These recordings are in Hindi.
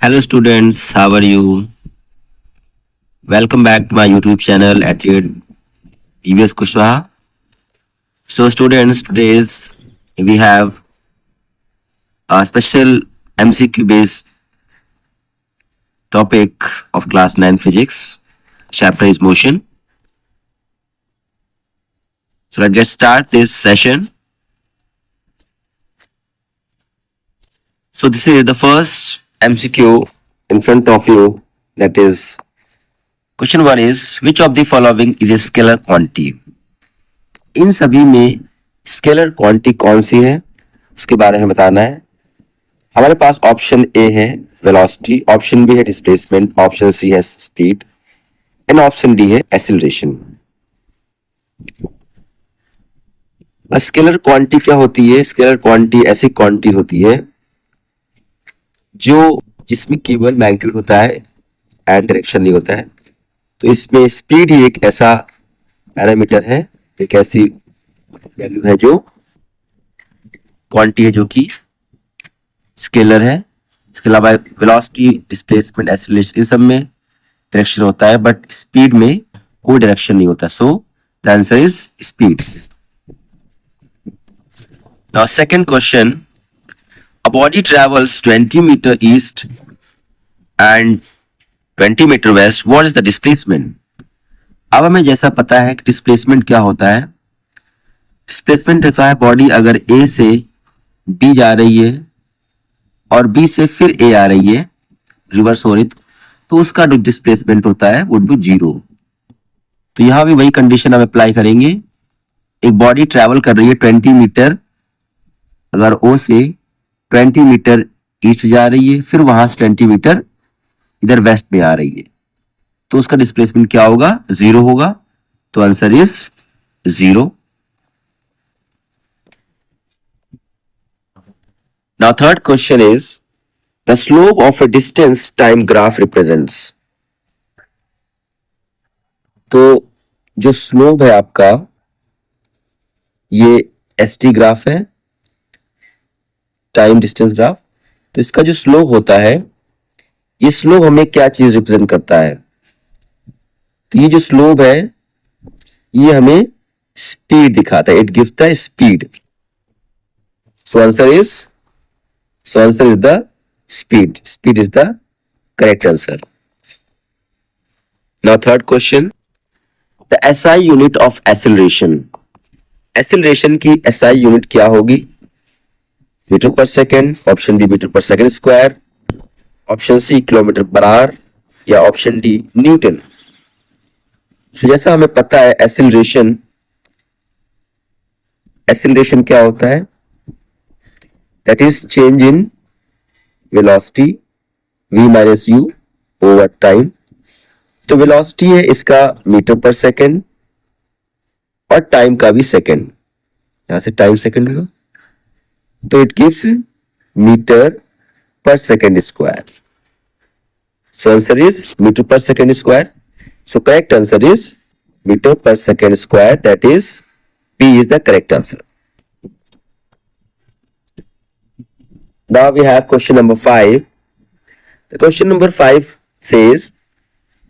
Hello students, how are you? Welcome back to my YouTube channel at your previous Kushwaha. So students, today's we have a special MCQ based topic of class 9 physics. Chapter is motion. So let's get start this session. So this is the first MCQ in front of you. That is question 1 is which of the following is a scalar quantity? इन सभी में स्केलर क्वांटिटी कौन सी है उसके बारे में बताना है. हमारे पास ऑप्शन ए है वेलोसिटी, ऑप्शन बी है डिस्प्लेसमेंट, ऑप्शन सी है स्पीड एंड ऑप्शन डी है एक्सीलरेशन. स्केलर क्वांटिटी क्या होती है? स्केलर क्वांटिटी ऐसी क्वांटिटी होती है जिसमें केवल मैग्नीट्यूड होता है एंड डायरेक्शन नहीं होता है. तो इसमें स्पीड ही एक ऐसा पैरामीटर है, एक ऐसी वैल्यू है जो क्वांटिटी है जो कि स्केलर है. इसके अलावा वेलोसिटी, डिस्प्लेसमेंट, एक्सीलरेशन इन सब में डायरेक्शन होता है बट स्पीड में कोई डायरेक्शन नहीं होता. सो the answer is speed. Now second question, a body travels 20 meter east and 20 meter west. What is the displacement? अब हमें जैसा पता है कि डिस्प्लेसमेंट क्या होता है. डिस्प्लेसमेंट होता है बॉडी अगर ए से बी जा रही है और बी से फिर ए आ रही है, रिवर्स हो रही, तो उसका जो डिस्प्लेसमेंट होता है वुड बी 0. तो यहां भी वही कंडीशन हम अप्लाई करेंगे. एक बॉडी ट्रैवल कर रही है 20 मीटर, अगर ओ से 20 मीटर ईस्ट जा रही है, फिर वहां से 20 मीटर इधर वेस्ट में आ रही है, तो उसका डिस्प्लेसमेंट क्या होगा? 0 होगा. तो answer is 0. Now third question is the slope of A distance time graph represents. तो जो स्लोप है आपका, ये एसटी ग्राफ है, टाइम डिस्टेंस ग्राफ. तो इसका जो स्लोप होता है, ये स्लोप हमें क्या चीज रिप्रेजेंट करता है? तो ये जो स्लोप है ये हमें स्पीड दिखाता है. It gives the speed. So answer is the speed. Speed is the correct answer. Now third question, the SI unit of acceleration. Acceleration की एसआई यूनिट क्या होगी? Metre per second, option B metre per second square, option C kilometre per hour या ऑप्शन डी न्यूटन. तो जैसा हमें पता है एक्सीलरेशन क्या होता है? That is change in velocity v minus U over time. तो वेलोसिटी है इसका मीटर पर सेकेंड और टाइम का भी सेकेंड, यहां से टाइम सेकेंड होगा, तो it gives metre per second square. So answer is metre per second square. So correct answer is metre per second square. That is P is the correct answer. Now we have question number 5. The question number 5 says,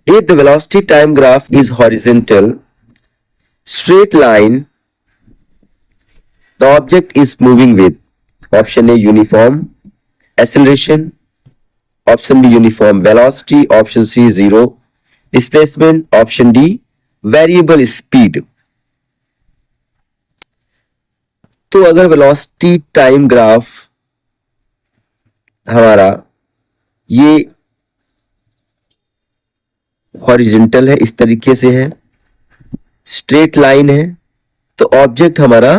if the velocity time graph is horizontal, straight line, the object is moving with option A uniform acceleration, option B uniform velocity, option C 0 displacement, option D variable speed. तो अगर वेलोसिटी टाइम ग्राफ हमारा ये हॉरिजॉन्टल है, इस तरीके से है, स्ट्रेट लाइन है, तो ऑब्जेक्ट हमारा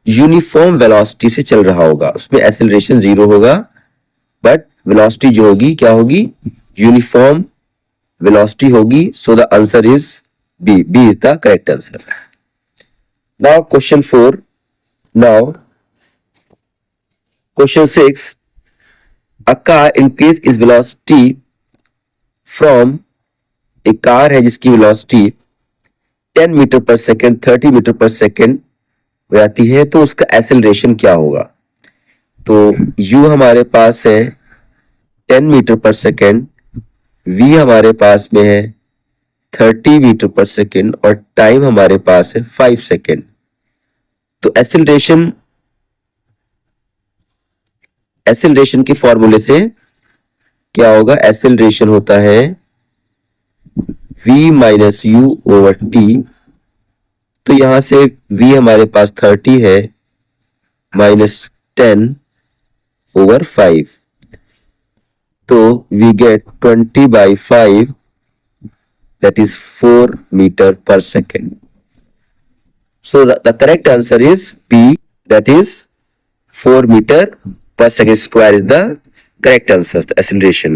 यूनिफॉर्म वेलोसिटी से चल रहा होगा. उसमें एक्सेलरेशन 0 होगा बट वेलोसिटी जो होगी क्या होगी? यूनिफॉर्म वेलोसिटी होगी. So the answer is B. B is the correct answer. Now question 4. Now, question 6. A car increase its velocity from, एक कार है जिसकी velocity 10 metre per second, 30 metre per second हो जाती है, तो उसका एक्सेलरेशन क्या होगा? तो u हमारे पास है 10 मीटर पर सेकेंड, v हमारे पास में है 30 मीटर पर सेकेंड और टाइम हमारे पास है 5 सेकेंड। तो एक्सेलरेशन के फॉर्मूले से क्या होगा? एक्सेलरेशन होता है v minus U over T. तो यहां से v हमारे पास 30 है माइनस 10 ओवर 5, तो we get 20/5, that is 4 meter per second. So the correct answer is B, that is 4 meter per second square is the correct answer, the acceleration.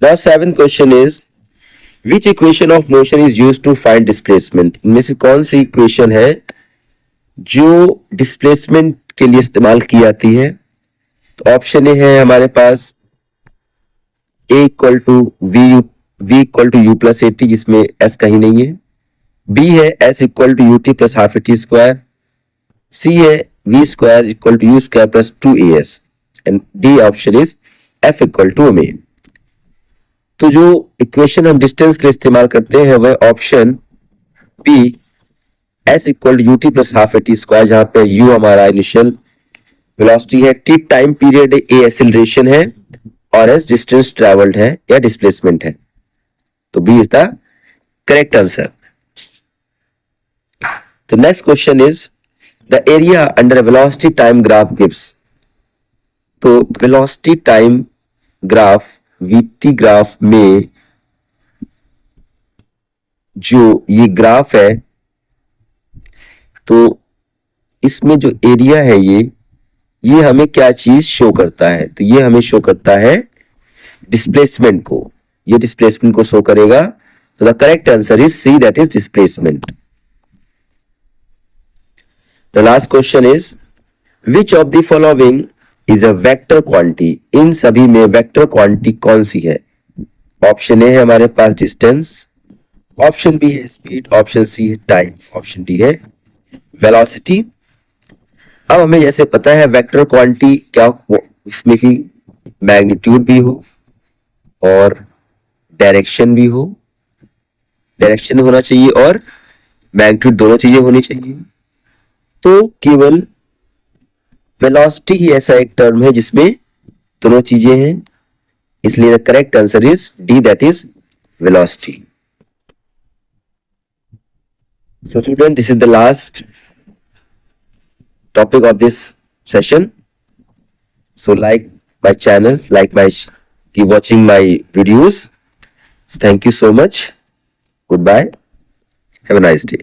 Now seventh question is, which equation of motion is used to find displacement? इनमें से कौन सी इक्वेशन है जो डिस्प्लेसमेंट के लिए इस्तेमाल की जाती है? तो ऑप्शन ए है हमारे पास A equal to v equal to U plus A T, जिसमें s कहीं नहीं है। b है s equal to U T plus half A T square. c है v square equal to U square plus 2as and d option is f equal to ओमे। तो जो इक्वेशन हम डिस्टेंस के लिए इस्तेमाल करते हैं वह option b s equal to U T plus half A T square, जहां पे u हमारा इनिशियल वेलोसिटी है, t टाइम पीरियड है, a एक्सेलरेशन है और s डिस्टेंस ट्रेवल्ड है या डिस्प्लेसमेंट है। तो B is the correct answer. तो next question is the area under velocity time graph gives. तो velocity time graph VT graph में जो ये ग्राफ है, तो इसमें जो एरिया है ये हमें क्या चीज शो करता है? तो ये हमें शो करता है डिस्प्लेसमेंट को, ये डिस्प्लेसमेंट को शो करेगा। तो the correct answer is C, that is displacement. The last question is which of the following is a vector quantity? इन सभी में वेक्टर क्वांटिटी कौन सी है? ऑप्शन ए है हमारे पास डिस्टेंस, ऑप्शन बी है स्पीड, ऑप्शन सी है टाइम, ऑप्शन डी है वेलोसिटी। अब हमें जैसे पता है वेक्टर क्वांटिटी क्या हो, इसमें की मैग्नीट्यूड भी हो और डायरेक्शन भी हो, डायरेक्शन होना चाहिए और मैग्नीट्यूड, दोनों चीजें होनी चाहिए। तो केवल वेलोसिटी ही ऐसा एक टर्म है जिसमें दोनों चीजें हैं, इसलिए the correct answer is D, that is velocity. So student, this is the last topic of this session. So like my channel, keep watching my videos. Thank you so much. Goodbye. Have a nice day.